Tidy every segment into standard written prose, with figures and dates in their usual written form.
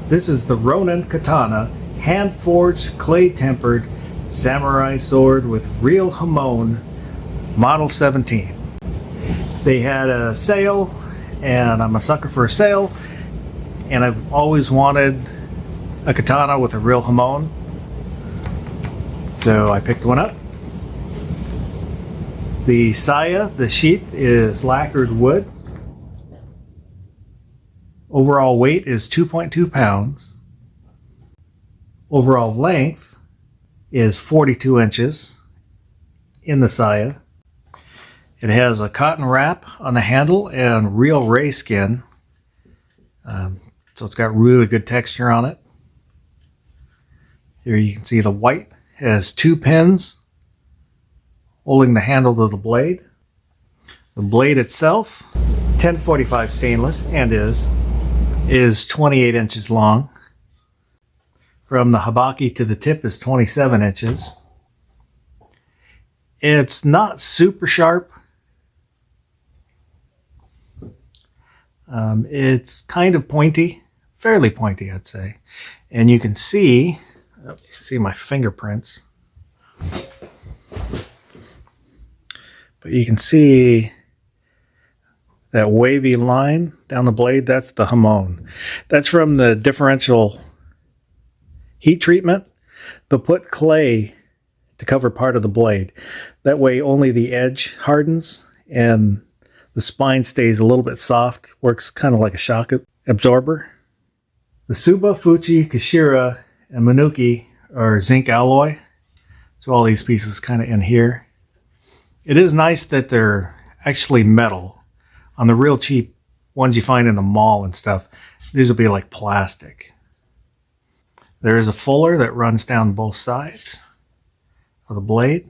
This is the Ronin Katana, hand-forged, clay-tempered samurai sword with real hamon, model 17. They had a sale, and I'm a sucker for a sale, and I've always wanted a katana with a real hamon, so I picked one up. The saya, the sheath, is lacquered wood. Overall weight is 2.2 pounds. Overall length is 42 inches in the saya. It has a cotton wrap on the handle and real ray skin. So it's got really good texture on it. Here you can see the white has 2 pins holding the handle to the blade. The blade itself, 1045 stainless, and is 28 inches long. From the habaki to the tip is 27 inches. It's not super sharp. It's kind of pointy, fairly pointy, I'd say. And you can see my fingerprints. But you can see that wavy line down the blade, that's the hamon. That's from the differential heat treatment. They'll put clay to cover part of the blade. That way only the edge hardens and the spine stays a little bit soft. Works kind of like a shock absorber. The Tsuba, Fuchi, Kashira, and Manuki are zinc alloy. So all these pieces kind of in here. It is nice that they're actually metal. On the real cheap ones you find in the mall and stuff, these will be like plastic. There is a fuller that runs down both sides of the blade.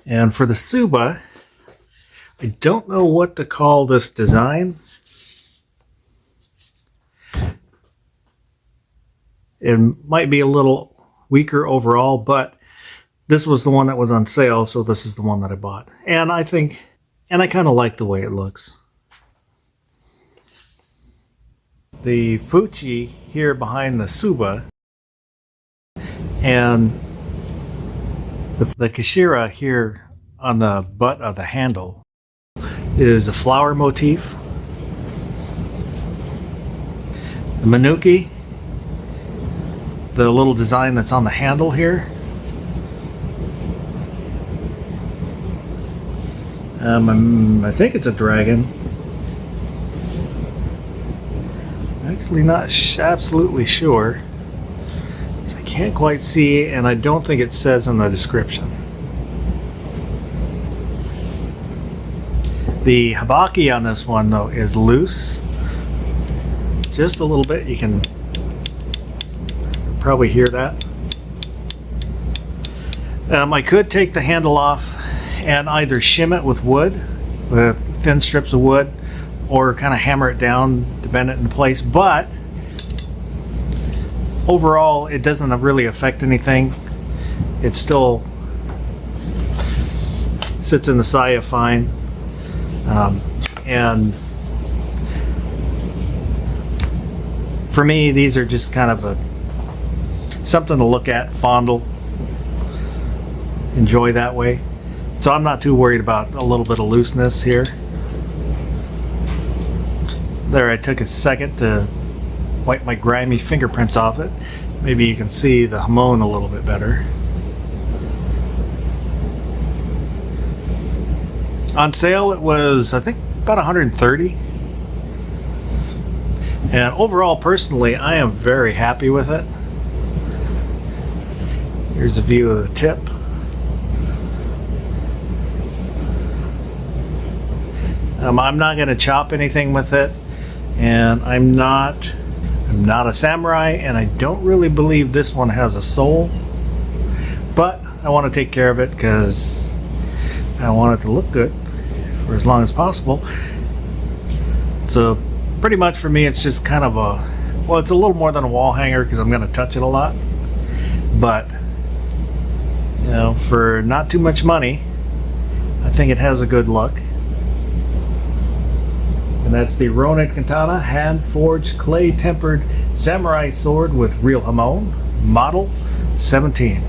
And for the Tsuba, I don't know what to call this design. It might be a little weaker overall, but this was the one that was on sale, so this is the one that I bought. And I kind of like the way it looks. The Fuchi here behind the Tsuba and the Kashira here on the butt of the handle is a flower motif. The Manuki, the little design that's on the handle here, I think it's a dragon. Actually not absolutely sure. So I can't quite see, and I don't think it says in the description. The habaki on this one though is loose. Just a little bit. You can probably hear that. I could take the handle off and either shim it with wood, with thin strips of wood, or kind of hammer it down to bend it in place, but overall it doesn't really affect anything. It still sits in the saya fine. And for me, these are just kind of something to look at, fondle, enjoy that way. So I'm not too worried about a little bit of looseness here. There, I took a second to wipe my grimy fingerprints off it. Maybe you can see the hamon a little bit better. On sale it was, I think, about $130. And overall, personally, I am very happy with it. Here's a view of the tip. I'm not going to chop anything with it, and I'm not a samurai, and I don't really believe this one has a soul, but I want to take care of it because I want it to look good for as long as possible. So pretty much for me, it's just kind of well, it's a little more than a wall hanger because I'm going to touch it a lot, but you know, for not too much money, I think it has a good look. And that's the Ronin Katana hand-forged clay-tempered samurai sword with real hamon, model 17.